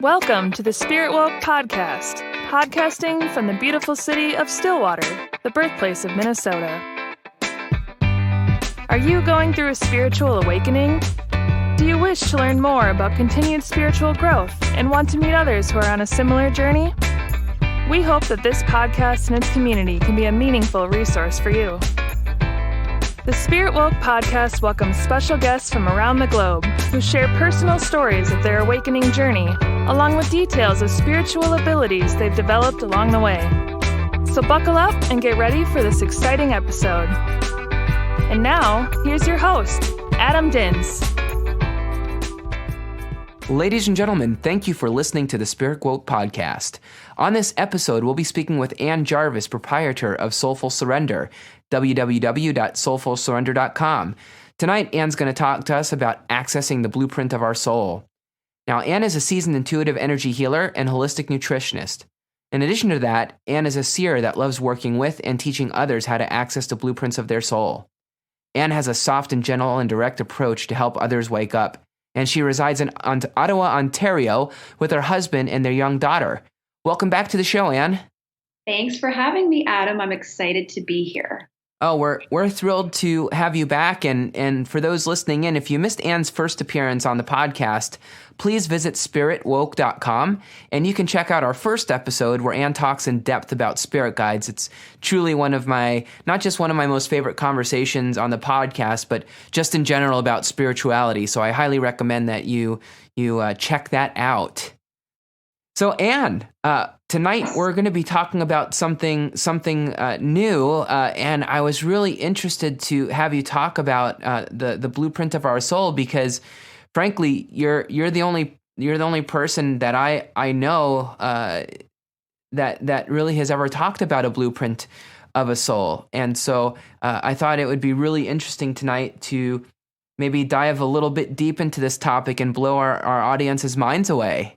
Welcome to the SpiritWoke podcast, podcasting from the beautiful city of Stillwater, the birthplace of Minnesota. Are you going through a spiritual awakening? Do you wish to learn more about continued spiritual growth and want to meet others who are on a similar journey? We hope that this podcast and its community can be a meaningful resource for you. The SpiritWoke podcast welcomes special guests from around the globe who share personal stories of their awakening journey, along with details of spiritual abilities they've developed along the way. So buckle up and get ready for this exciting episode. And now, here's your host, Adam Dins. Ladies and gentlemen, thank you for listening to the SpiritWoke podcast. On this episode, we'll be speaking with Ann Jarvis, proprietor of Soulful Surrender, www.soulfulsurrender.com. Tonight, Ann's going to talk to us about accessing the blueprint of our soul. Now, Ann is a seasoned intuitive energy healer and holistic nutritionist. In addition to that, Ann is a seer that loves working with and teaching others how to access the blueprints of their soul. Ann has a soft and gentle and direct approach to help others wake up, and she resides in Ottawa, Ontario, with her husband and their young daughter. Welcome back to the show, Ann. Thanks for having me, Adam. I'm excited to be here. Oh, we're thrilled to have you back. And for those listening in, if you missed Ann's first appearance on the podcast, please visit SpiritWoke.com, and you can check out our first episode where Ann talks in depth about spirit guides. It's truly not just one of my most favorite conversations on the podcast, but just in general about spirituality. So I highly recommend that you check that out. So Ann, tonight we're going to be talking about something new, and I was really interested to have you talk about the blueprint of our soul, because, frankly, you're the only person that I know that really has ever talked about a blueprint of a soul, and so I thought it would be really interesting tonight to maybe dive a little bit deep into this topic and blow our audience's minds away.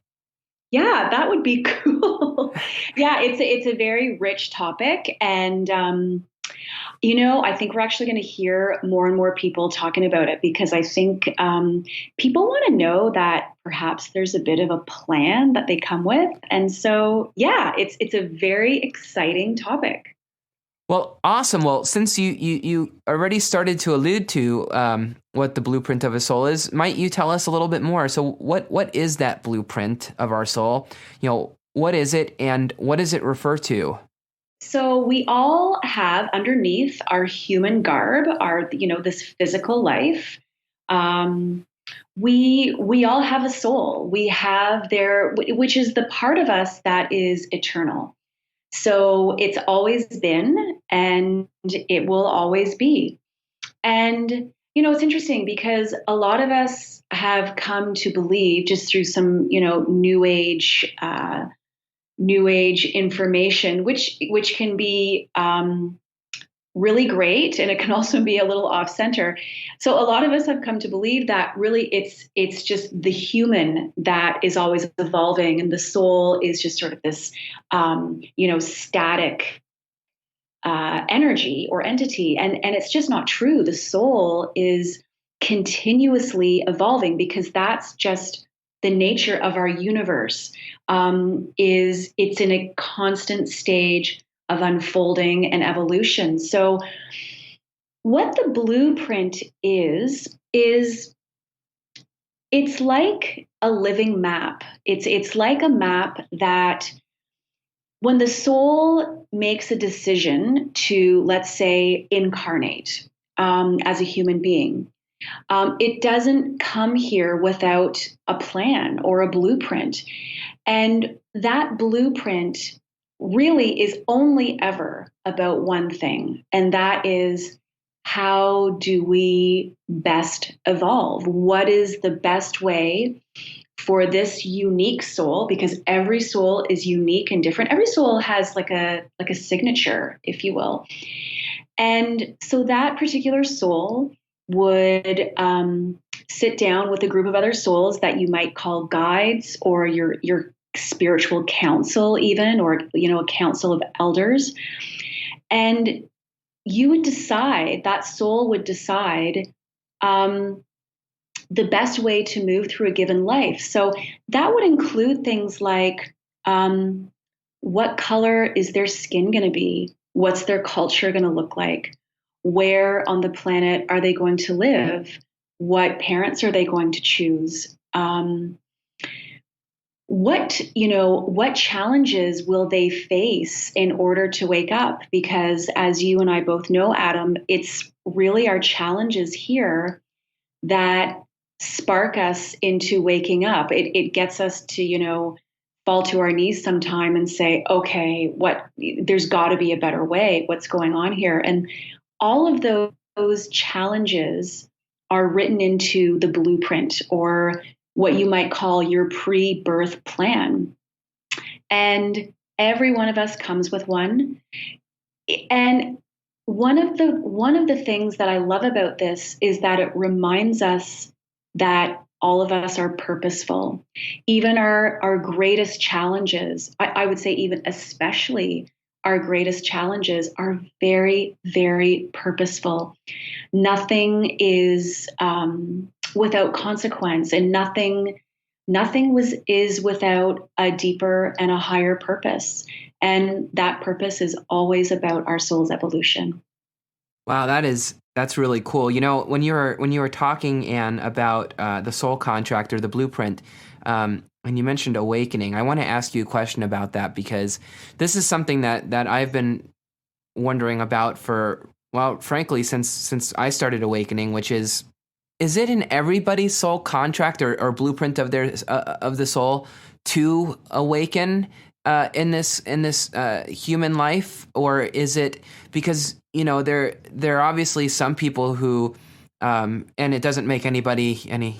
Yeah, that would be cool. Yeah, it's a very rich topic. And, I think we're actually going to hear more and more people talking about it, because I think people want to know that perhaps there's a bit of a plan that they come with. And so, yeah, it's a very exciting topic. Well, awesome. Well, since you already started to allude to what the blueprint of a soul is, might you tell us a little bit more? So what is that blueprint of our soul? What is it, and what does it refer to? So we all have underneath our human garb, this physical life. We all have a soul. We have which is the part of us that is eternal. So it's always been, and it will always be. And, it's interesting because a lot of us have come to believe, just through some, new age information, which can be really great, and it can also be a little off center. So a lot of us have come to believe that really it's just the human that is always evolving, and the soul is just sort of this static energy or entity, and it's just not true. The soul is continuously evolving, because that's just the nature of our universe. It's in a constant stage of unfolding and evolution. So what the blueprint is it's like a living map. It's like a map that when the soul makes a decision to, let's say, incarnate as a human being, it doesn't come here without a plan or a blueprint. And that blueprint really is only ever about one thing, and that is, how do we best evolve? What is the best way for this unique soul? Because every soul is unique and different. Every soul has like a signature, if you will. And so that particular soul would sit down with a group of other souls that you might call guides, or your spiritual council even, or a council of elders, and you would decide, that soul would decide the best way to move through a given life. So that would include things like, what color is their skin going to be? What's their culture going to look like? Where on the planet are they going to live? What parents are they going to choose? What challenges will they face in order to wake up? Because as you and I both know, Adam, it's really our challenges here that spark us into waking up. It gets us to, fall to our knees sometime and say, okay, there's got to be a better way. What's going on here? And all of those challenges are written into the blueprint, or what you might call your pre-birth plan. And every one of us comes with one. And one of the things that I love about this is that it reminds us that all of us are purposeful. Even our greatest challenges, I would say even especially our greatest challenges, are very, very purposeful. Nothing is without consequence, and nothing is without a deeper and a higher purpose. And that purpose is always about our soul's evolution. Wow, that's really cool. When you were talking, Anne, about the soul contract or the blueprint, and you mentioned awakening, I want to ask you a question about that, because this is something that I've been wondering about for, well, frankly, since I started awakening, which is it in everybody's soul contract or blueprint of their of the soul to awaken in this human life, or is it because there are obviously some people who and it doesn't make anybody any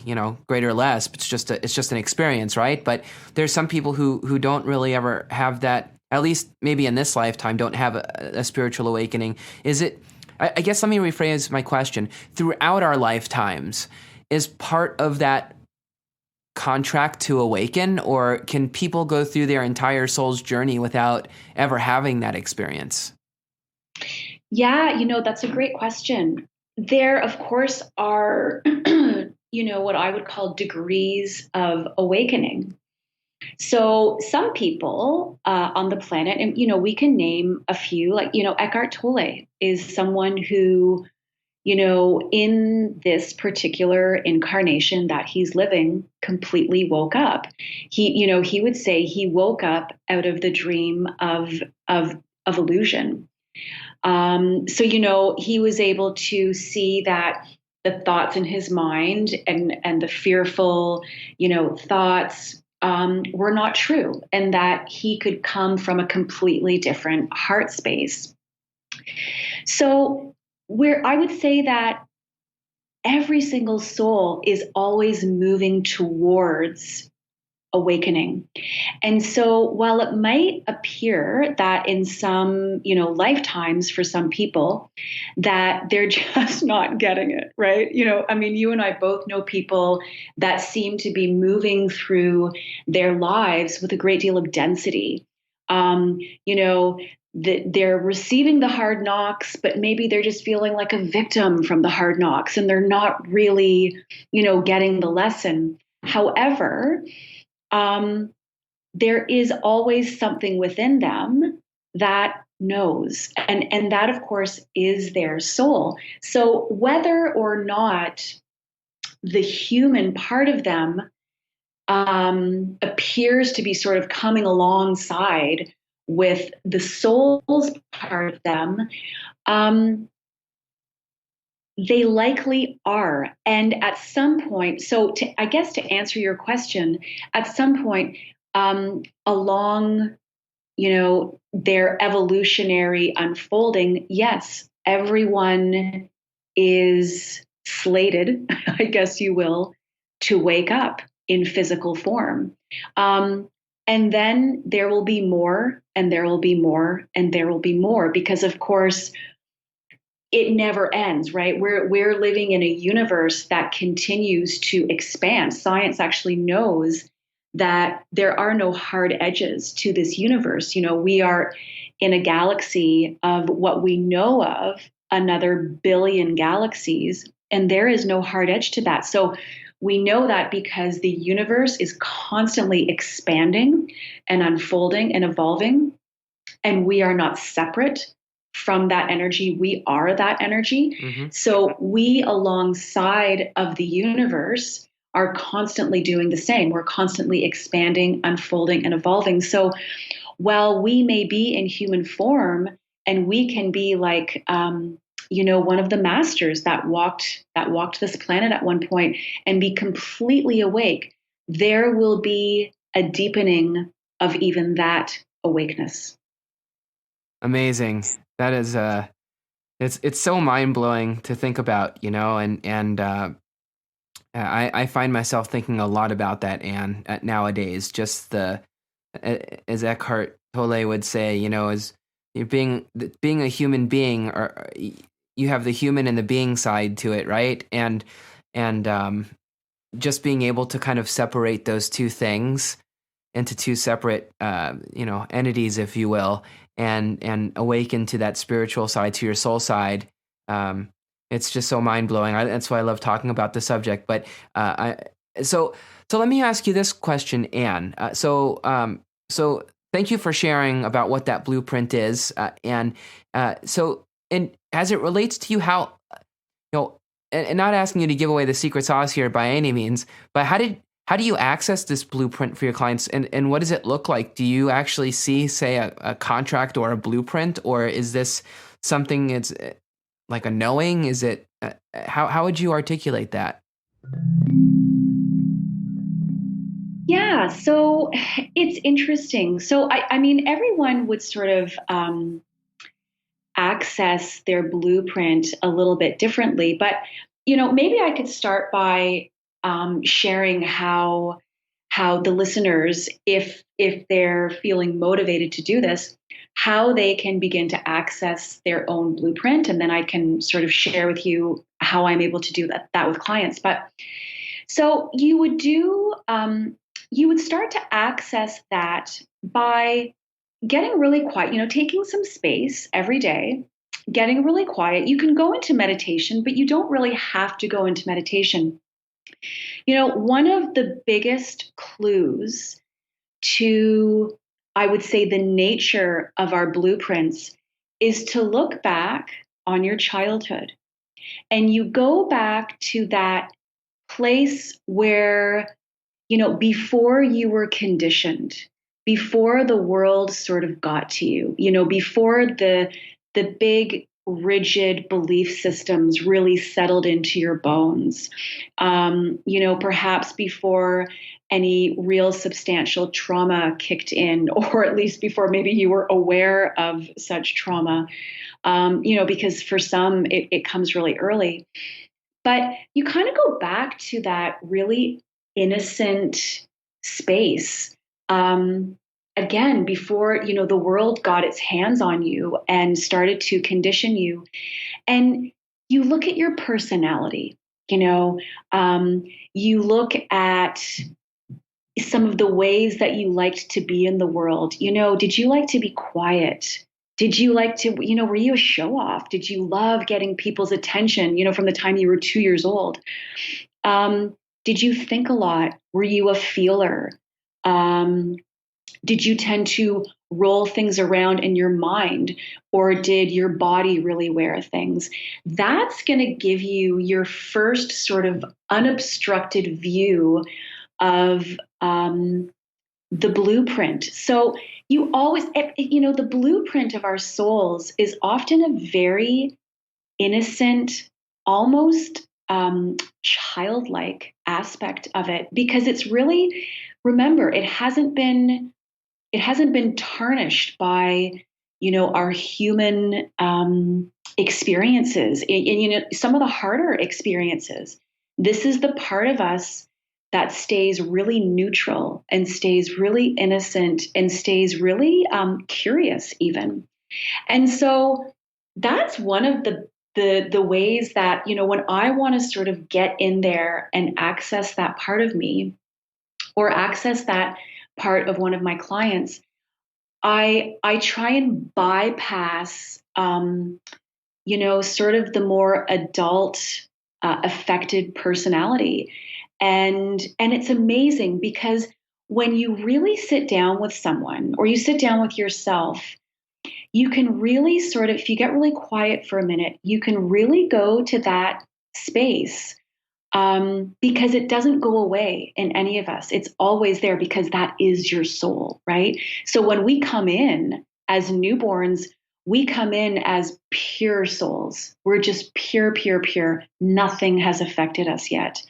greater or less, but it's just an experience, right? But there's some people who don't really ever have that, at least maybe in this lifetime, don't have a spiritual awakening. Is it? I guess let me rephrase my question. Throughout our lifetimes, is part of that contract to awaken, or can people go through their entire soul's journey without ever having that experience? Yeah, that's a great question. There, of course, are, what I would call degrees of awakening. So some people on the planet, and, we can name a few, like, Eckhart Tolle is someone who, in this particular incarnation that he's living, completely woke up. He would say he woke up out of the dream of illusion. So, he was able to see that the thoughts in his mind and the fearful, thoughts were not true, and that he could come from a completely different heart space. So I would say that every single soul is always moving towards awakening. And so while it might appear that in some, lifetimes for some people that they're just not getting it, right? You and I both know people that seem to be moving through their lives with a great deal of density. They're receiving the hard knocks, but maybe they're just feeling like a victim from the hard knocks, and they're not really, getting the lesson. However, there is always something within them that knows, and that, of course, is their soul. So whether or not the human part of them appears to be sort of coming alongside with the soul's part of them, they likely are. And at some point, I guess to answer your question, at some point along, their evolutionary unfolding, yes, everyone is slated, I guess you will, to wake up in physical form. And then there will be more, and there will be more, and there will be more, because of course it never ends, right? We're living in a universe that continues to expand. Science actually knows that there are no hard edges to this universe. We are in a galaxy of what we know of another billion galaxies, and there is no hard edge to that. So We know that because the universe is constantly expanding and unfolding and evolving, and we are not separate from that energy. We are that energy. Mm-hmm. So we, alongside of the universe, are constantly doing the same. We're constantly expanding, unfolding, and evolving. So while we may be in human form and we can be like, one of the masters that walked this planet at one point and be completely awake, there will be a deepening of even that awakeness. Amazing. That is it's so mind blowing to think about, and I find myself thinking a lot about that, Anne, nowadays. Just as Eckhart Tolle would say, as you're being a human being, or you have the human and the being side to it, right? And just being able to kind of separate those two things into two separate, entities, if you will, and awaken to that spiritual side, to your soul side. It's just so mind blowing. That's why I love talking about the subject. But so let me ask you this question, Anne. So thank you for sharing about what that blueprint is, and as it relates to you, how and not asking you to give away the secret sauce here by any means, but how do you access this blueprint for your clients, and what does it look like? Do you actually see, say, a contract or a blueprint, or is this something it's like a knowing? Is it how would you articulate that? Yeah, so it's interesting. So I mean, everyone would sort of access their blueprint a little bit differently, but maybe I could start by sharing how the listeners, if they're feeling motivated to do this, how they can begin to access their own blueprint, and then I can sort of share with you how I'm able to do that with clients. But so you would start to access that by getting really quiet, taking some space every day, getting really quiet. You can go into meditation, but you don't really have to go into meditation. One of the biggest clues to, I would say, the nature of our blueprints is to look back on your childhood, and you go back to that place where, before you were conditioned, before the world sort of got to you, before the big rigid belief systems really settled into your bones, perhaps before any real substantial trauma kicked in, or at least before maybe you were aware of such trauma, because for some it comes really early. But you kind of go back to that really innocent space. Again, before, the world got its hands on you and started to condition you. And you look at your personality, you look at some of the ways that you liked to be in the world. Did you like to be quiet? Did you like to, were you a show off? Did you love getting people's attention, from the time you were 2 years old? Did you think a lot? Were you a feeler? Did you tend to roll things around in your mind, or did your body really wear things? That's going to give you your first sort of unobstructed view of the blueprint. So you always, the blueprint of our souls is often a very innocent, almost childlike aspect of it, because it's really, remember, it hasn't been tarnished by, our human experiences, and some of the harder experiences. This is the part of us that stays really neutral and stays really innocent and stays really curious even. And so that's one of the ways that, when I want to sort of get in there and access that part of me, or access that part of one of my clients, I try and bypass, sort of the more adult affected personality. And it's amazing because when you really sit down with someone or you sit down with yourself, you can really sort of, if you get really quiet for a minute, you can really go to that space, because it doesn't go away in any of us. It's always there because that is your soul, right? So when we come in as newborns, we come in as pure souls. We're just pure, pure, pure. Nothing has affected us yet.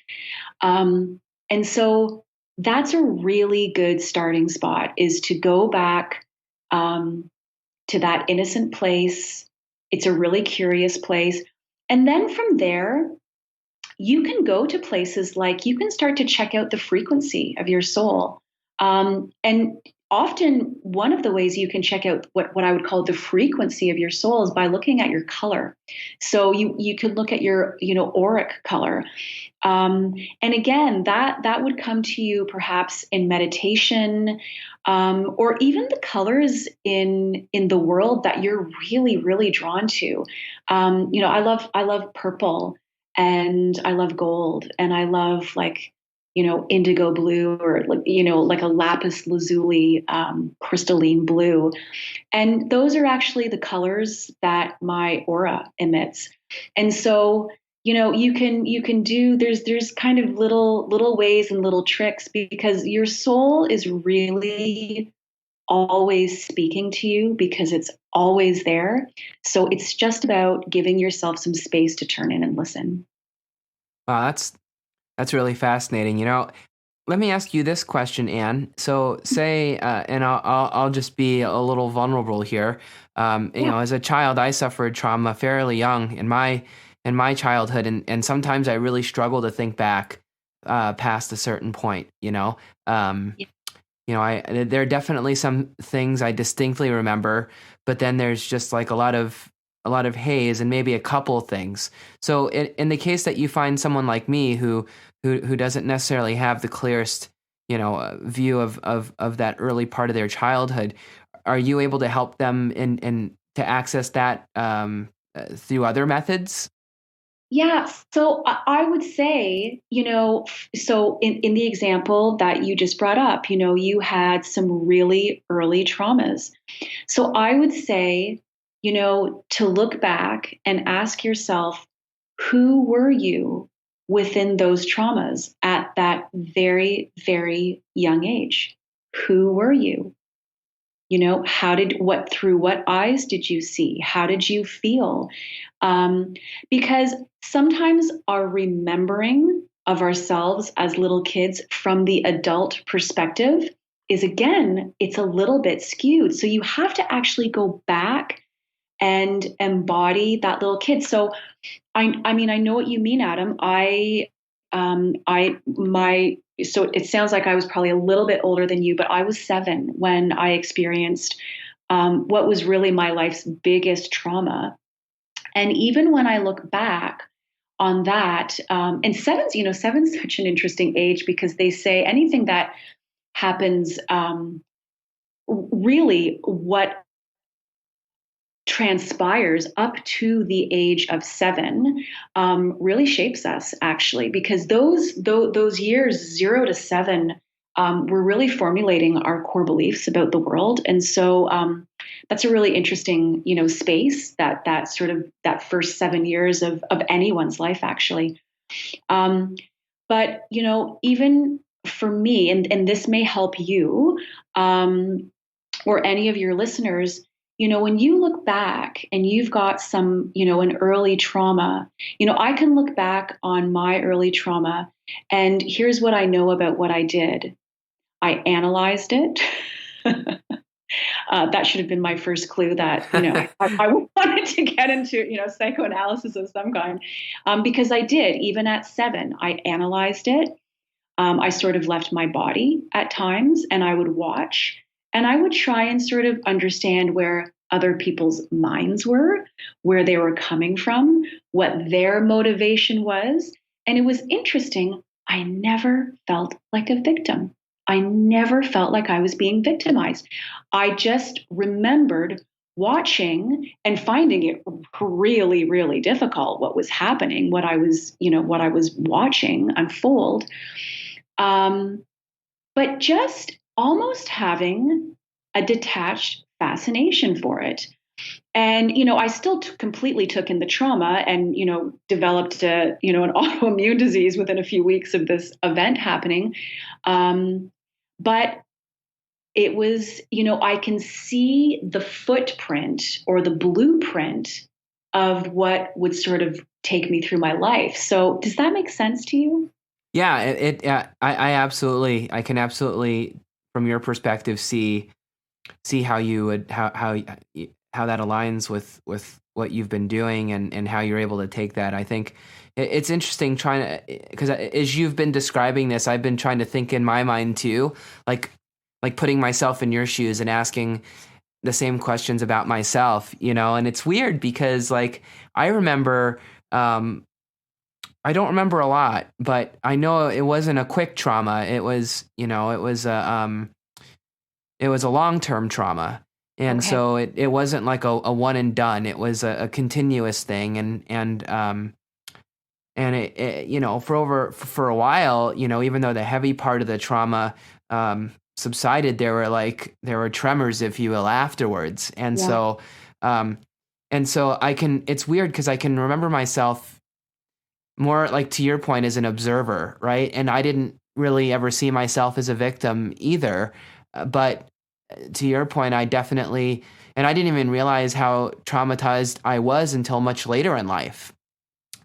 And so that's a really good starting spot, is to go back to that innocent place. It's a really curious place. And then from there, you can go to places like you can start to check out the frequency of your soul. And often one of the ways you can check out what I would call the frequency of your soul is by looking at your color. So you could look at your, auric color. And again, that would come to you perhaps in meditation, or even the colors in the world that you're really, really drawn to. I love purple, and I love gold, and I love indigo blue, or like a lapis lazuli, crystalline blue. And those are actually the colors that my aura emits. And so, you can do, there's kind of little ways and little tricks, because your soul is really always speaking to you, because it's always there. So it's just about giving yourself some space to turn in and listen. Wow, that's really fascinating. Let me ask you this question, Anne. So say, and I'll just be a little vulnerable here. As a child, I suffered trauma fairly young in my childhood, and sometimes I really struggle to think back past a certain point. There are definitely some things I distinctly remember, but then there's just like a lot of haze and maybe a couple things. So in the case that you find someone like me who doesn't necessarily have the clearest, view of that early part of their childhood, are you able to help them in to access that through other methods? Yeah, so I would say, so in the example that you just brought up, you had some really early traumas. So I would say, to look back and ask yourself, who were you within those traumas at that very, very young age? Who were you? Through what eyes did you see? How did you feel? Because sometimes our remembering of ourselves as little kids from the adult perspective is, again, it's a little bit skewed. So you have to actually go back and embody that little kid. So I know what you mean, Adam. So it sounds like I was probably a little bit older than you, but I was 7 when I experienced what was really my life's biggest trauma. And even when I look back on that, and seven's such an interesting age, because they say anything that happens, really what transpires up to the age of 7 really shapes us, actually, because those years 0 to 7, we're really formulating our core beliefs about the world. And so that's a really interesting space, that sort of that first 7 years of anyone's life, actually. But even for me, and this may help you or any of your listeners, when you look back and you've got some, an early trauma, I can look back on my early trauma, and here's what I know about what I did. I analyzed it. That should have been my first clue that, I wanted to get into, psychoanalysis of some kind, because I did. Even at 7, I analyzed it. I sort of left my body at times, and I would watch. And I would try and sort of understand where other people's minds were, where they were coming from, what their motivation was. And it was interesting. I never felt like a victim. I never felt like I was being victimized. I just remembered watching and finding it really, really difficult what was happening, what I was watching unfold. But just almost having a detached fascination for it. And, I still completely took in the trauma and, developed an autoimmune disease within a few weeks of this event happening. But it was, I can see the footprint or the blueprint of what would sort of take me through my life. So does that make sense to you? Yeah, I can absolutely, from your perspective, see how you would, how that aligns with what you've been doing and how you're able to take that. I think it's interesting because as you've been describing this, I've been trying to think in my mind too, like putting myself in your shoes and asking the same questions about myself, and it's weird because like I remember, I don't remember a lot, but I know it wasn't a quick trauma. It was, it was a long-term trauma. And so it wasn't like a one and done. It was a continuous thing. And it, for a while, even though the heavy part of the trauma, subsided, there were tremors, if you will, afterwards. And so it's weird because I can remember myself more like, to your point, as an observer, right? And I didn't really ever see myself as a victim either. But to your point, I definitely, and I didn't even realize how traumatized I was until much later in life.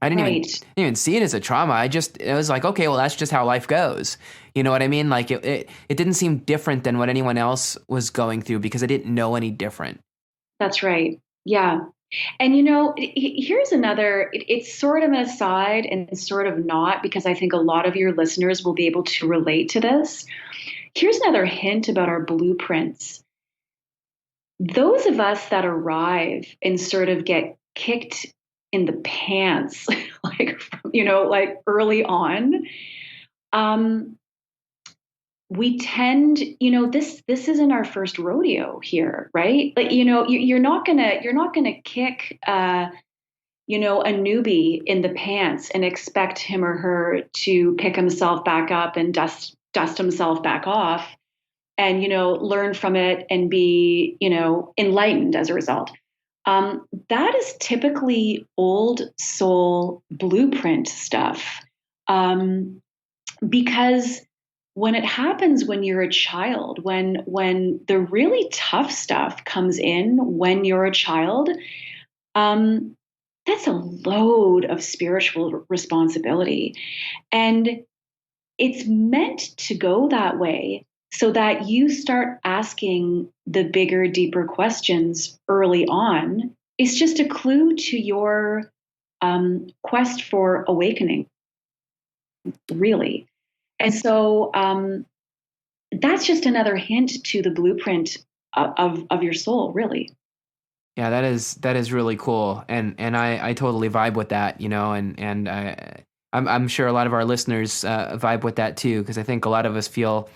I didn't even see it as a trauma. It was like, okay, well, that's just how life goes. You know what I mean? Like it didn't seem different than what anyone else was going through because I didn't know any different. That's right. Yeah. And, here's another, it's sort of an aside and sort of not, because I think a lot of your listeners will be able to relate to this. Here's another hint about our blueprints. Those of us that arrive and sort of get kicked in the pants, like early on, we tend, this isn't our first rodeo here, right? Like, you're not gonna kick, a newbie in the pants and expect him or her to pick himself back up and dust himself back off and, learn from it and be, enlightened as a result. That is typically old soul blueprint stuff. Because when it happens when you're a child, when the really tough stuff comes in when you're a child, that's a load of spiritual responsibility. And it's meant to go that way so that you start asking the bigger, deeper questions early on. It's just a clue to your quest for awakening, really. And so that's just another hint to the blueprint of your soul, really. Yeah, that is really cool, and I totally vibe with that, and I'm sure a lot of our listeners vibe with that too, because I think a lot of us feel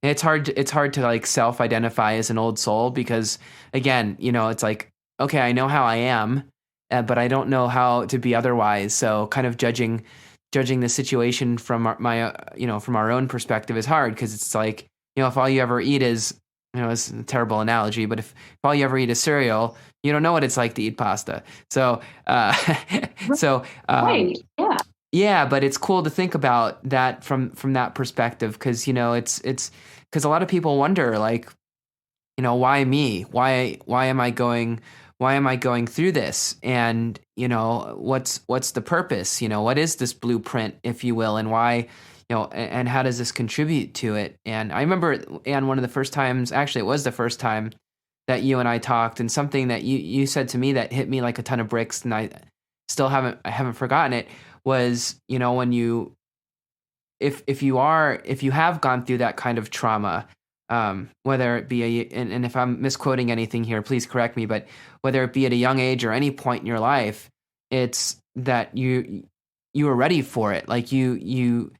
it's hard to like self-identify as an old soul because, again, it's like, okay, I know how I am, but I don't know how to be otherwise. So kind of judging the situation from from our own perspective is hard because it's like, if all you ever eat is, it's a terrible analogy, but if all you ever eat is cereal, you don't know what it's like to eat pasta. So, Right. Yeah. Yeah, but it's cool to think about that from that perspective because, it's because a lot of people wonder, like, why me? Why am I going through this? And, what's the purpose? What is this blueprint, if you will, and why, and how does this contribute to it? And I remember, and one of the first times, actually it was the first time that you and I talked, and something that you said to me that hit me like a ton of bricks, and I still haven't forgotten it, was, when you, if you have gone through that kind of trauma, whether it be and if I'm misquoting anything here, please correct me, but whether it be at a young age or any point in your life, it's that you were ready for it. Like you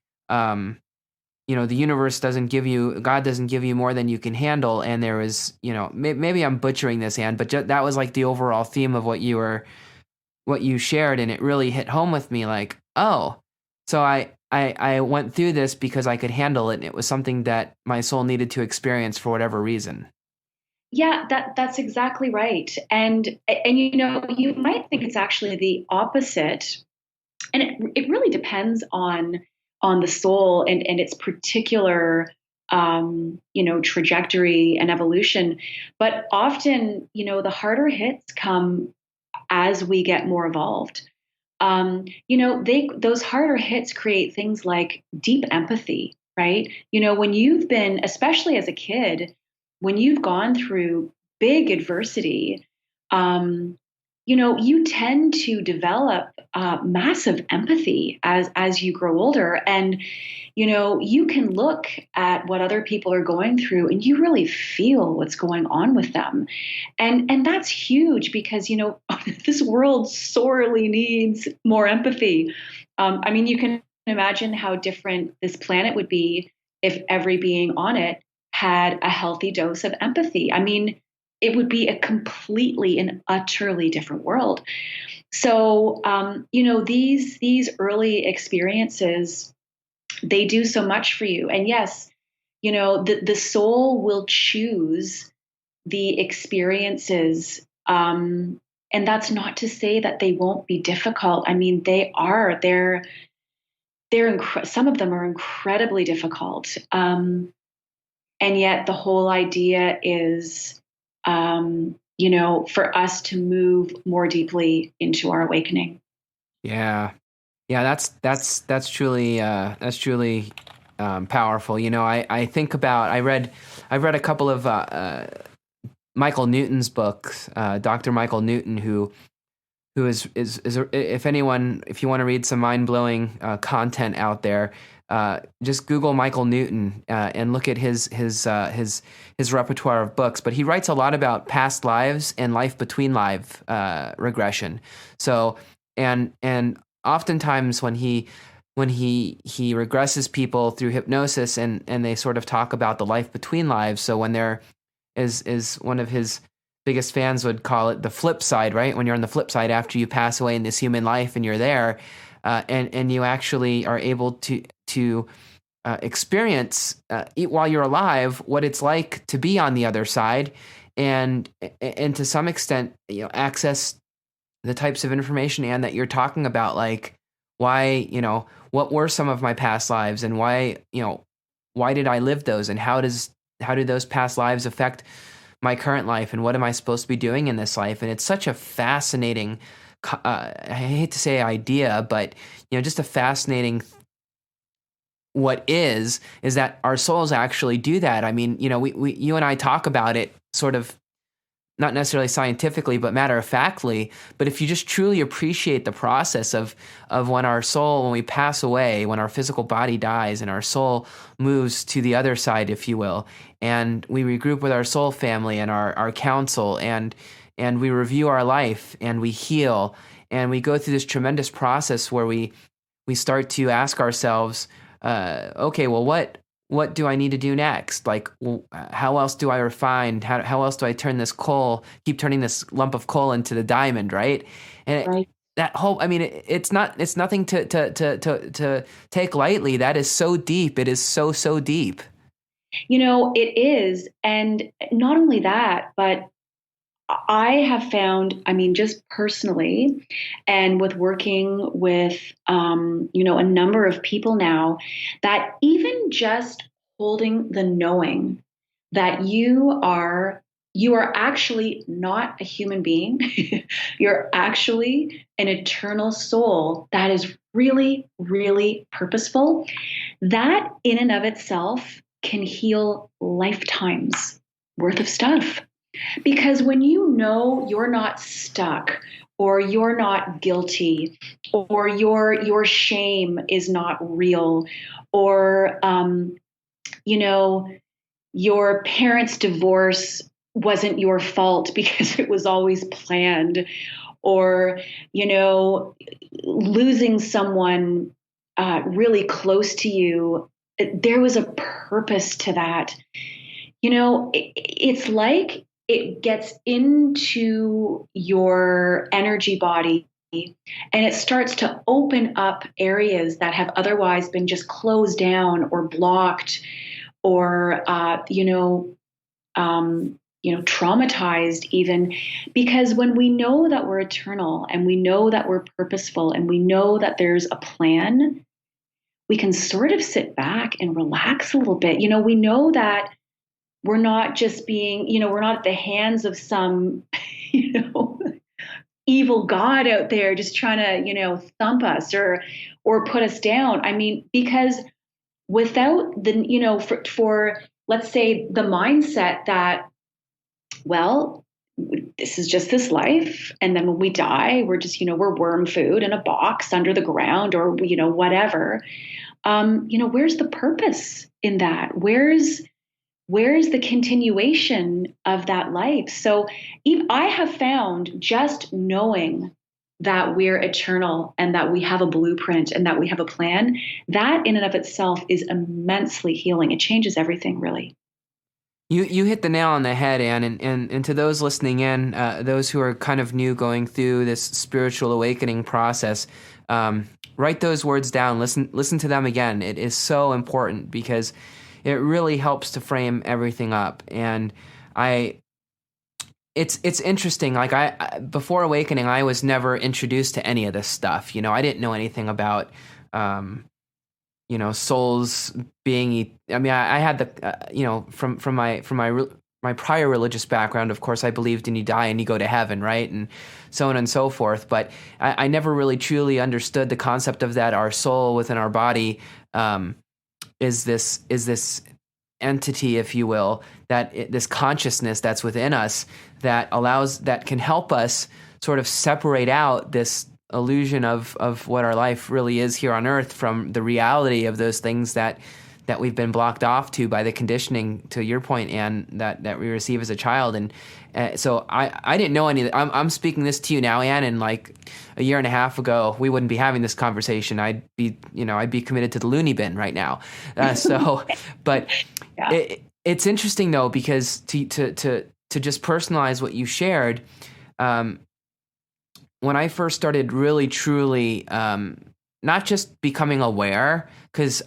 the universe God doesn't give you more than you can handle. And there was, maybe I'm butchering this, Anne, but that was like the overall theme of what you shared. And it really hit home with me, like, oh, so I went through this because I could handle it. And it was something that my soul needed to experience for whatever reason. Yeah, that's exactly right. And you might think it's actually the opposite. And it really depends on the soul and its particular trajectory and evolution. But often, the harder hits come as we get more evolved. Those harder hits create things like deep empathy, right? When you've been, especially as a kid, when you've gone through big adversity, you tend to develop massive empathy as you grow older. And, you can look at what other people are going through and you really feel what's going on with them. And that's huge because, this world sorely needs more empathy. You can imagine how different this planet would be if every being on it had a healthy dose of empathy. It would be a completely and utterly different world. So, these early experiences, they do so much for you. And yes, the soul will choose the experiences. And that's not to say that they won't be difficult. They are. Some of them are incredibly difficult. And yet the whole idea is, for us to move more deeply into our awakening. Yeah. That's truly powerful. I think about, I read a couple of Michael Newton's books, Dr. Michael Newton, who is if you want to read some mind-blowing content out there, just Google Michael Newton and look at his repertoire of books. But he writes a lot about past lives and life between life regression. So and oftentimes when he regresses people through hypnosis and they sort of talk about the life between lives. So when there is one of his biggest fans would call it the flip side, right? When you're on the flip side after you pass away in this human life and you're there, and you actually are able to experience while you're alive what it's like to be on the other side, and to some extent, access the types of information and that you're talking about, like why, what were some of my past lives and why did I live those, and how do those past lives affect my current life, and what am I supposed to be doing in this life? And it's such a fascinating, I hate to say idea, but just a fascinating what is that our souls actually do that. You and I talk about it sort of not necessarily scientifically, but matter-of-factly. But if you just truly appreciate the process of when our soul, when we pass away, when our physical body dies and our soul moves to the other side, if you will, and we regroup with our soul family and our council, and we review our life and we heal, and we go through this tremendous process where we start to ask ourselves, okay, well, what do I need to do next? Like, how else do I refine? How else do I keep turning this lump of coal into the diamond, right? And Right. that whole, it's nothing to take lightly. That is so deep. It is so, so deep. It is. And not only that, but I have found, just personally, and with working with, a number of people now, that even just holding the knowing that you are actually not a human being, you're actually an eternal soul that is really, really purposeful, that in and of itself can heal lifetimes worth of stuff. Because when you're not stuck, or you're not guilty, or your shame is not real, or your parents' divorce wasn't your fault because it was always planned, or losing someone really close to you there was a purpose to that. It's like it gets into your energy body and it starts to open up areas that have otherwise been just closed down or blocked or, traumatized even, because when we know that we're eternal and we know that we're purposeful and we know that there's a plan, we can sort of sit back and relax a little bit. We know that we're not just being, we're not at the hands of some, evil God out there just trying to, thump us or put us down. I mean, because without the, for let's say the mindset that, well, this is just this life. And then when we die, we're just, we're worm food in a box under the ground or, whatever. Where's the purpose in that? Where's the continuation of that life? So I have found just knowing that we're eternal and that we have a blueprint and that we have a plan, that in and of itself is immensely healing. It changes everything, really. You hit the nail on the head, Anne, and to those listening in, those who are kind of new going through this spiritual awakening process, write those words down, listen to them again. It is so important because it really helps to frame everything up. And it's interesting. Like I before awakening, I was never introduced to any of this stuff. I didn't know anything about, souls being. I mean, I had the, from my prior religious background. Of course, I believed in you die and you go to heaven, right, and so on and so forth. But I never really truly understood the concept of that. Our soul within our body is this entity, if you will, this consciousness that's within us that can help us sort of separate out this illusion of what our life really is here on earth from the reality of those things that we've been blocked off to by the conditioning, to your point, Anne, that we receive as a child. And so I didn't know any of that. I'm speaking this to you now, Anne, and like a year and a half ago, we wouldn't be having this conversation. I'd be committed to the loony bin right now. But yeah. It's interesting though, because to just personalize what you shared, when I first started really truly, not just becoming aware, because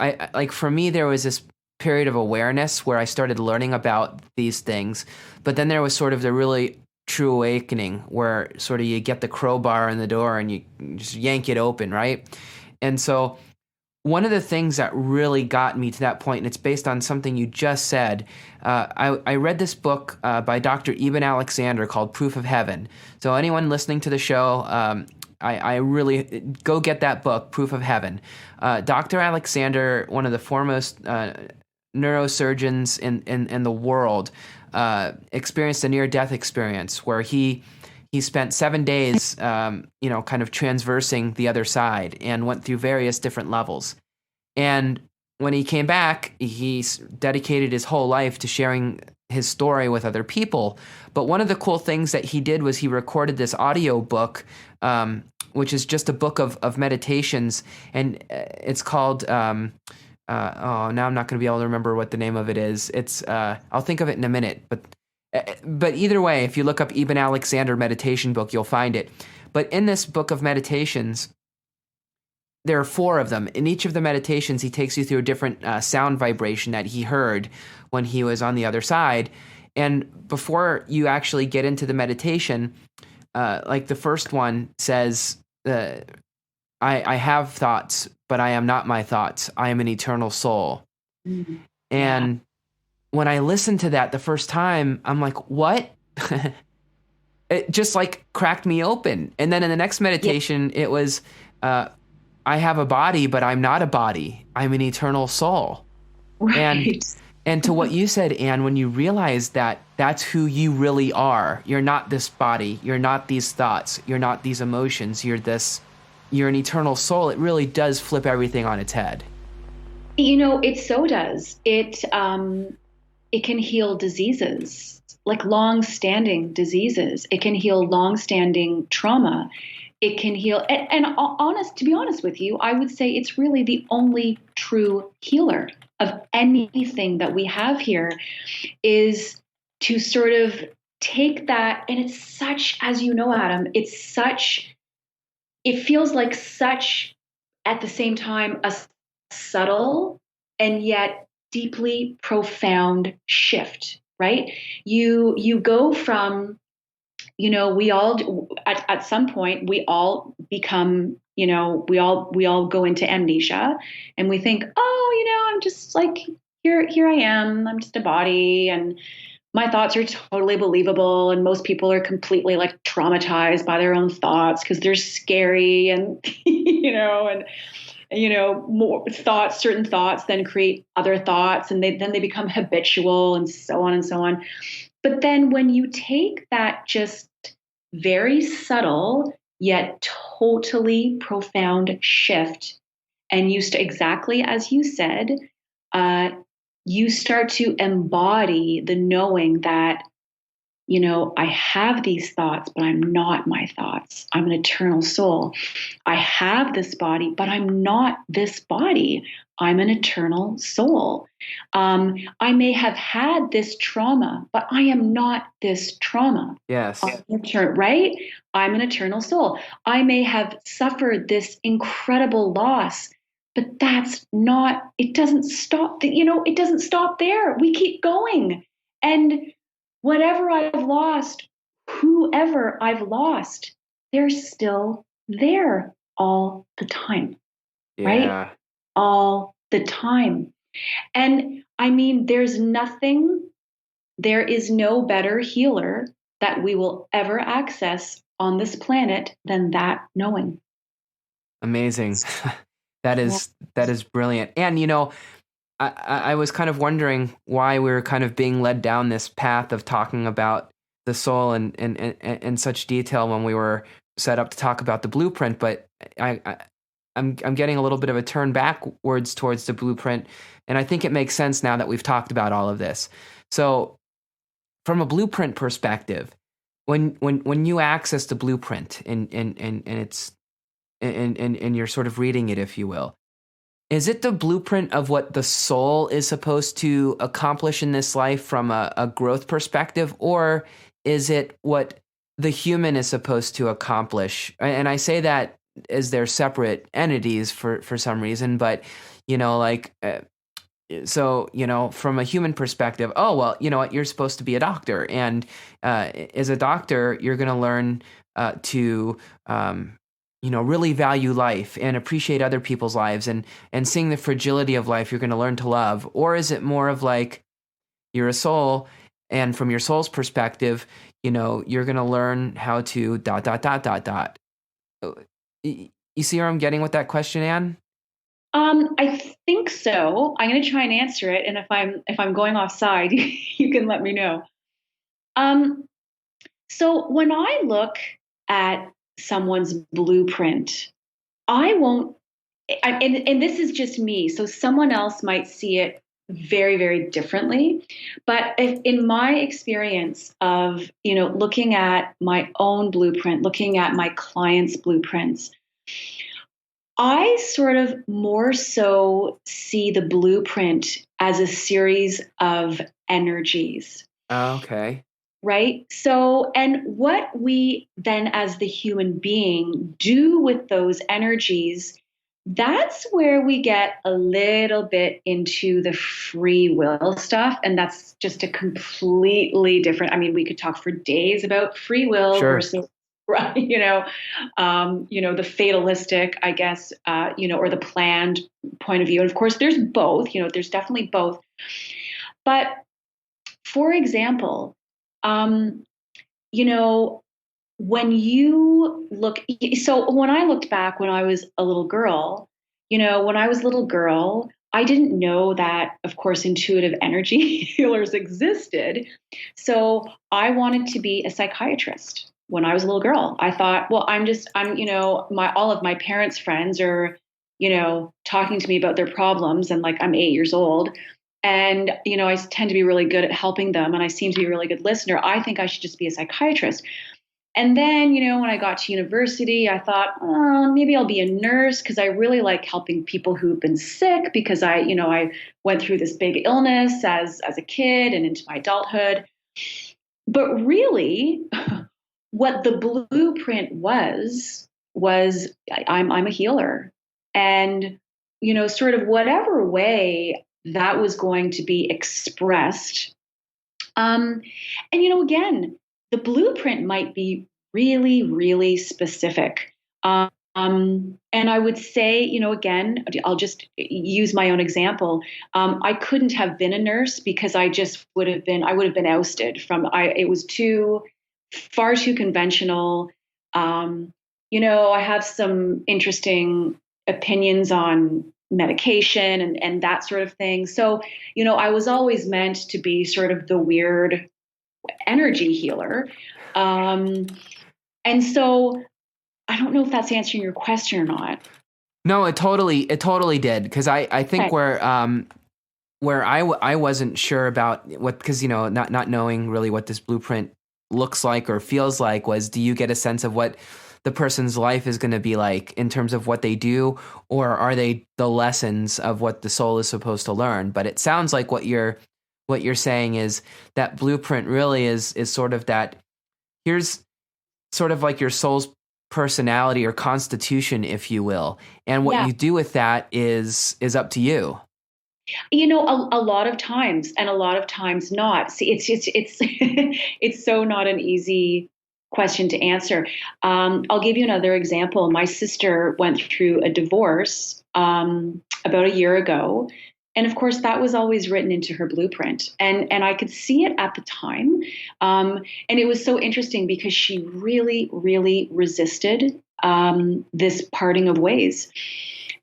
for me, there was this period of awareness where I started learning about these things, but then there was sort of the really true awakening where sort of you get the crowbar in the door and you just yank it open, right? And so one of the things that really got me to that point, and it's based on something you just said, I read this book by Dr. Eben Alexander called Proof of Heaven. So anyone listening to the show, I really go get that book, Proof of Heaven. Dr. Alexander, one of the foremost neurosurgeons in the world, experienced a near-death experience where he spent 7 days, kind of transversing the other side and went through various different levels. And when he came back, he dedicated his whole life to sharing his story with other people. But one of the cool things that he did was he recorded this audio book, which is just a book of meditations, and it's called. Now I'm not going to be able to remember what the name of it is. It's I'll think of it in a minute. But either way, if you look up Eben Alexander meditation book, you'll find it. But in this book of meditations, there are 4 of them. In each of the meditations, he takes you through a different sound vibration that he heard when he was on the other side. And before you actually get into the meditation, like the first one says, I have thoughts, but I am not my thoughts. I am an eternal soul. Mm-hmm. And when I listened to that the first time, I'm like, what? It just like cracked me open. And then in the next meditation, it was, I have a body, but I'm not a body. I'm an eternal soul. Right. And to what you said, Anne, when you realize that that's who you really are, you're not this body, you're not these thoughts, you're not these emotions, you're an eternal soul, it really does flip everything on its head. It so does. It can heal diseases, like long-standing diseases. It can heal long-standing trauma. It can heal, to be honest with you, I would say it's really the only true healer of anything that we have here is to sort of take that. And it's such, as you know, Adam, it feels like such, at the same time, a subtle and yet deeply profound shift, right? You go from, we all, at some point, we all become, we all go into amnesia, and we think, oh, I'm just like, here I am, I'm just a body, and my thoughts are totally believable. And most people are completely like traumatized by their own thoughts because they're scary, and, more thoughts, certain thoughts then create other thoughts, and then they become habitual, and so on and so on. But then when you take that just very subtle yet totally profound shift, and exactly as you said, you start to embody the knowing that, I have these thoughts, but I'm not my thoughts. I'm an eternal soul. I have this body, but I'm not this body. I'm an eternal soul. I may have had this trauma, but I am not this trauma. Yes. Right? I'm an eternal soul. I may have suffered this incredible loss, but it doesn't stop. It doesn't stop there. We keep going. And whatever I've lost, whoever I've lost, they're still there all the time. Yeah. Right? All the time. And I mean, there is no better healer that we will ever access on this planet than that knowing. Amazing. That is brilliant. And, I was kind of wondering why we were kind of being led down this path of talking about the soul in such detail when we were set up to talk about the blueprint. But I'm getting a little bit of a turn backwards towards the blueprint, and I think it makes sense now that we've talked about all of this. So, from a blueprint perspective, when you access the blueprint and it's and you're sort of reading it, if you will, is it the blueprint of what the soul is supposed to accomplish in this life from a growth perspective, or is it what the human is supposed to accomplish? And I say that as they're separate entities for some reason, but from a human perspective, oh well, you know what, you're supposed to be a doctor, and as a doctor, you're going to learn to really value life and appreciate other people's lives, and seeing the fragility of life, you're going to learn to love? Or is it more of like, you're a soul, and from your soul's perspective, you're going to learn how to ... You see where I'm getting with that question, Anne? I think so. I'm going to try and answer it, and if I'm going offside, you can let me know. So when I look at someone's blueprint, and this is just me, so someone else might see it very, very differently. But in my experience of, looking at my own blueprint, looking at my clients' blueprints, I sort of more so see the blueprint as a series of energies. Okay. Right? So, and what we then as the human being do with those energies, that's where we get a little bit into the free will stuff. And that's just a completely different, I mean, we could talk for days about free will versus, right, the fatalistic, I guess, or the planned point of view. And of course, there's both, there's definitely both. But for example, when you look, so when I looked back when I was a little girl, I didn't know that, of course, intuitive energy healers existed. So I wanted to be a psychiatrist when I was a little girl. I thought, well, all of my parents' friends are, talking to me about their problems, and like, I'm 8 years old. And, I tend to be really good at helping them, and I seem to be a really good listener. I think I should just be a psychiatrist. And then, when I got to university, I thought, oh, maybe I'll be a nurse because I really like helping people who've been sick because I went through this big illness as a kid and into my adulthood. But really, what the blueprint was I'm a healer. And, sort of whatever way that was going to be expressed. And, again, the blueprint might be really, really specific. And I would say, again, I'll just use my own example. I couldn't have been a nurse because I would have been ousted it was far too conventional. I have some interesting opinions on medication and that sort of thing. So, I was always meant to be sort of the weird energy healer. And so I don't know if that's answering your question or not. No, it totally did. Cause I think Okay. where I wasn't sure about cause not knowing really what this blueprint looks like or feels like was, do you get a sense of what the person's life is going to be like in terms of what they do, or are they the lessons of what the soul is supposed to learn? But it sounds like what you're saying is that blueprint really is sort of that, here's sort of like your soul's personality or constitution, if you will. And what Yeah. you do with that is up to you. A lot of times and a lot of times not. See, it's it's so not an easy question to answer. I'll give you another example. My sister went through a divorce about a year ago. And of course, that was always written into her blueprint. And I could see it at the time. And it was so interesting because she really, really resisted this parting of ways.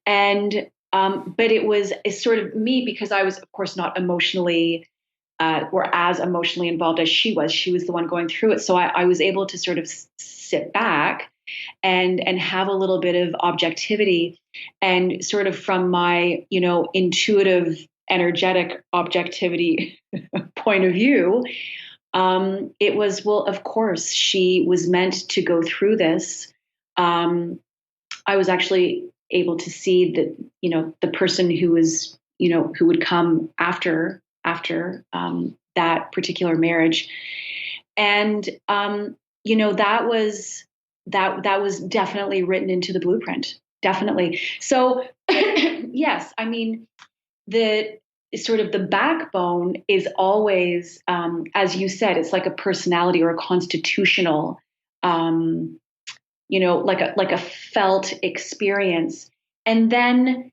And but it's sort of me because I was, of course, not emotionally or as emotionally involved as she was. She was the one going through it. So I was able to sort of sit back and have a little bit of objectivity and sort of from my, intuitive, energetic objectivity point of view. It was, well, of course, she was meant to go through this. I was actually able to see that, the person who was, who would come after that particular marriage. And, that was definitely written into the blueprint. Definitely. So yes, I mean, the sort of the backbone is always, as you said, it's like a personality or a constitutional, like a felt experience. And then,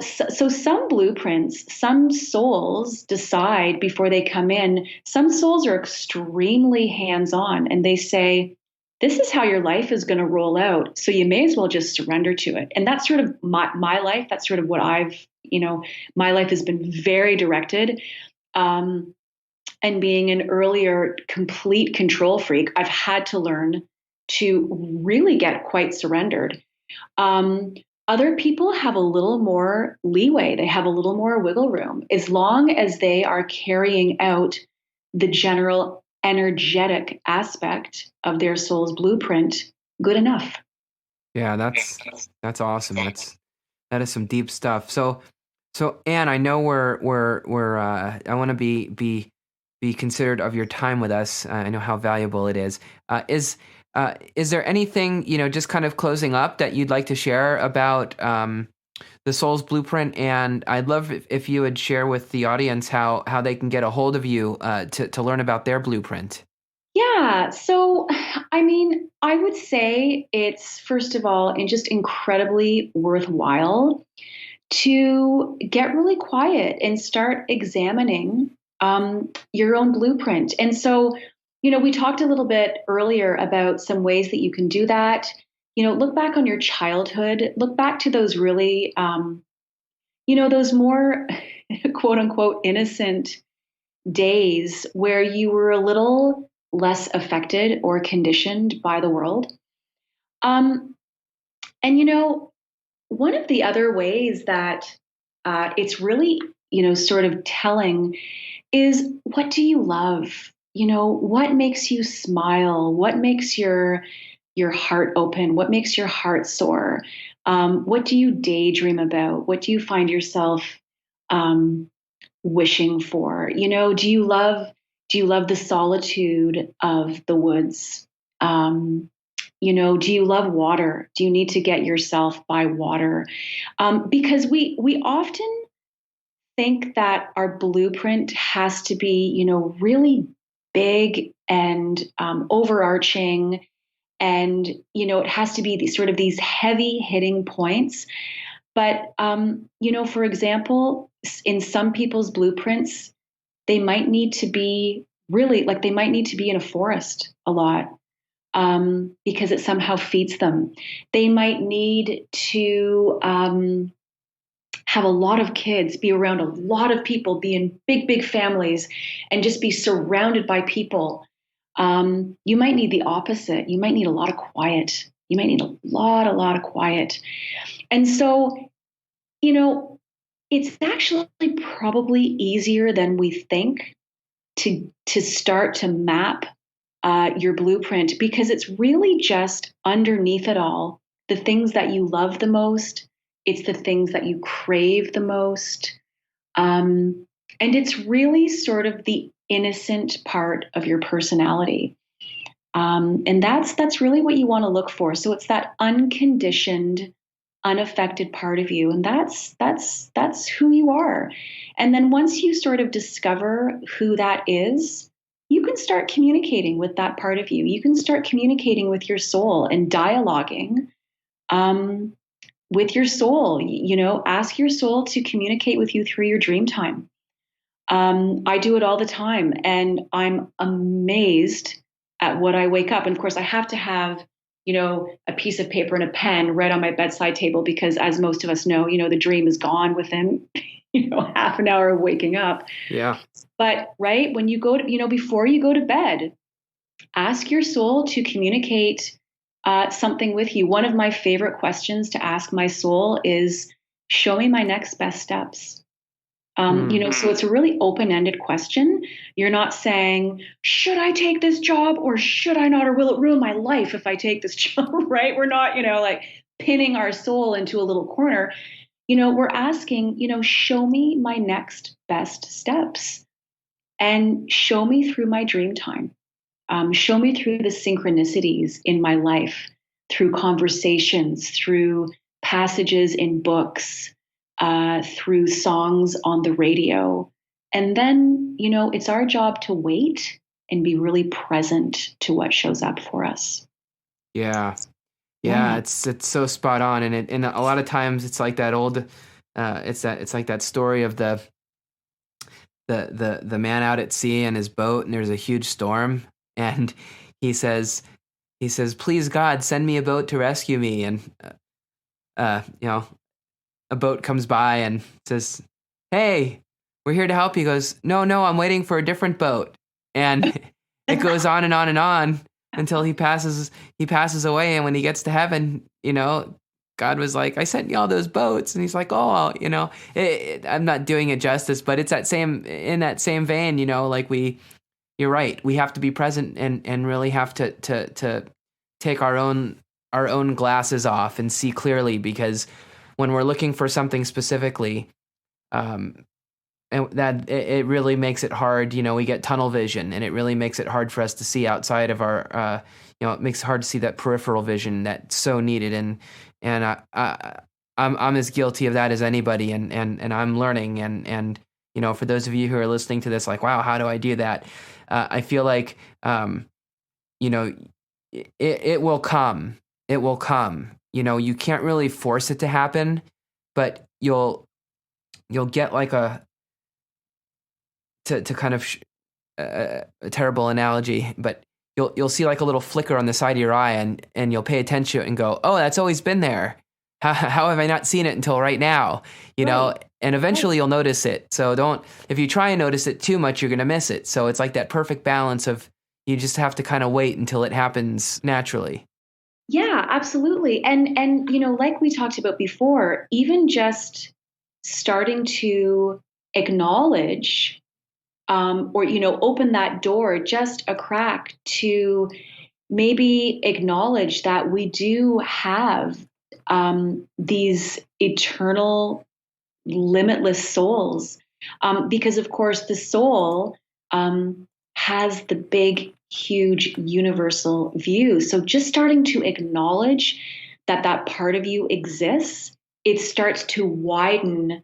so some blueprints, some souls decide before they come in, some souls are extremely hands-on and they say, this is how your life is going to roll out. So you may as well just surrender to it. And that's sort of my life. That's sort of what my life has been very directed. And being an earlier complete control freak, I've had to learn to really get quite surrendered. Other people have a little more leeway. They have a little more wiggle room as long as they are carrying out the general energetic aspect of their soul's blueprint good enough. Yeah, that's awesome. That is some deep stuff. So Anne, I know we're I want to be considerate of your time with us. I know how valuable it is. Is there anything, just kind of closing up that you'd like to share about the Soul's Blueprint? And I'd love if you would share with the audience how they can get a hold of you to learn about their blueprint. Yeah. So, I mean, I would say it's, first of all, and just incredibly worthwhile to get really quiet and start examining your own blueprint. And so, we talked a little bit earlier about some ways that you can do that. Look back on your childhood, look back to those really, those more quote unquote innocent days where you were a little less affected or conditioned by the world. And, one of the other ways that it's really, sort of telling is, what do you love? what makes you smile? What makes your heart open? What makes your heart soar? What do you daydream about? What do you find yourself wishing for? Do you love the solitude of the woods? Do you love water? Do you need to get yourself by water? Because we often think that our blueprint has to be, really big and overarching, and it has to be these heavy hitting points. But for example, in some people's blueprints, they might need to be they might need to be in a forest a lot, because it somehow feeds them. They might need to have a lot of kids, be around a lot of people, be in big, big families, and just be surrounded by people. You might need the opposite. You might need a lot of quiet. You might need a lot of quiet. And so, it's actually probably easier than we think to start to map your blueprint, because it's really just underneath it all, the things that you love the most. It's the things that you crave the most. And it's really sort of the innocent part of your personality. And that's really what you want to look for. So it's that unconditioned, unaffected part of you. And that's who you are. And then once you sort of discover who that is, you can start communicating with that part of you. You can start communicating with your soul and dialoguing with your soul. Ask your soul to communicate with you through your dream time. I do it all the time, and I'm amazed at what I wake up. And of course, I have to have, a piece of paper and a pen right on my bedside table, because as most of us know, the dream is gone within, half an hour of waking up. Yeah. But right when you go to, before you go to bed, ask your soul to communicate something with you. One of my favorite questions to ask my soul is, show me my next best steps. So it's a really open-ended question. You're not saying, should I take this job or should I not, or will it ruin my life if I take this job, right? We're not, like pinning our soul into a little corner. We're asking, show me my next best steps, and show me through my dream time. Show me through the synchronicities in my life, through conversations, through passages in books, through songs on the radio. And then, it's our job to wait and be really present to what shows up for us. Yeah. It's so spot on. And a lot of times it's like that old, it's like that story of the man out at sea in his boat, and there's a huge storm, and he says, please God, send me a boat to rescue me. And, a boat comes by and says, hey, we're here to help you. He goes, no, I'm waiting for a different boat. And it goes on and on and on until he passes away. And when he gets to heaven, God was like, I sent you all those boats. And he's like, oh, I'm not doing it justice, but it's in that same vein, you're right. We have to be present and really have to take our own glasses off and see clearly, because when we're looking for something specifically, and that it really makes it hard. We get tunnel vision, and it really makes it hard for us to see outside of our. It makes it hard to see that peripheral vision that's so needed. And I'm as guilty of that as anybody, and I'm learning. And for those of you who are listening to this, like, wow, how do I do that? I feel like it will come. It will come. You can't really force it to happen, but you'll get like to kind of a terrible analogy, but you'll see like a little flicker on the side of your eye, and you'll pay attention and go, oh, that's always been there. How have I not seen it until right now? Right. And eventually you'll notice it. So if you try and notice it too much, you're going to miss it. So it's like that perfect balance of, you just have to kind of wait until it happens naturally. Yeah, absolutely. And like we talked about before, even just starting to acknowledge or, open that door just a crack to maybe acknowledge that we do have these eternal, limitless souls. Because, of course, the soul has the big, huge, universal view. So just starting to acknowledge that part of you exists, it starts to widen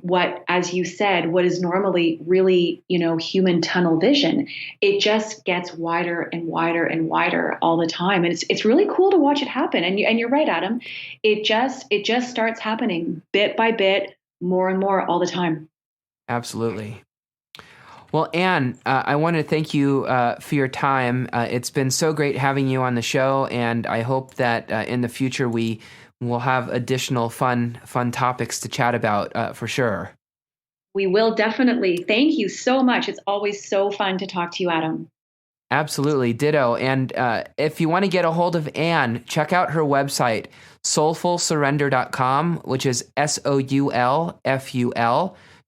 what, as you said, what is normally really, human tunnel vision. It just gets wider and wider and wider all the time. And it's really cool to watch it happen. And you're right, Adam. It just starts happening bit by bit, more and more all the time. Absolutely. Well, Anne, I want to thank you for your time. It's been so great having you on the show, and I hope that in the future we will have additional fun topics to chat about for sure. We will definitely. Thank you so much. It's always so fun to talk to you, Adam. Absolutely. Ditto. And if you want to get a hold of Anne, check out her website, soulfulsurrender.com, which is SOULFUL,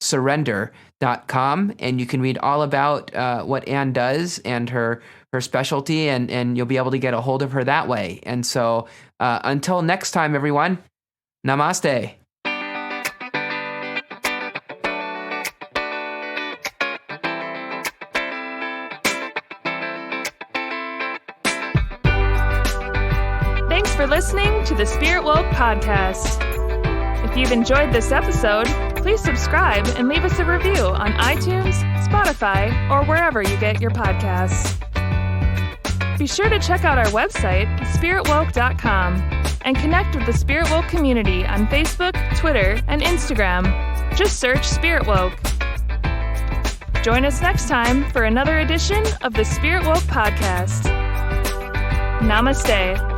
surrender.com. And you can read all about what Anne does and her specialty, and you'll be able to get a hold of her that way. And so until next time, everyone, namaste. Thanks for listening to the SpiritWoke podcast. If you've enjoyed this episode, please subscribe and leave us a review on iTunes, Spotify, or wherever you get your podcasts. Be sure to check out our website, SpiritWoke.com, and connect with the SpiritWoke community on Facebook, Twitter, and Instagram. Just search SpiritWoke. Join us next time for another edition of the SpiritWoke podcast. Namaste.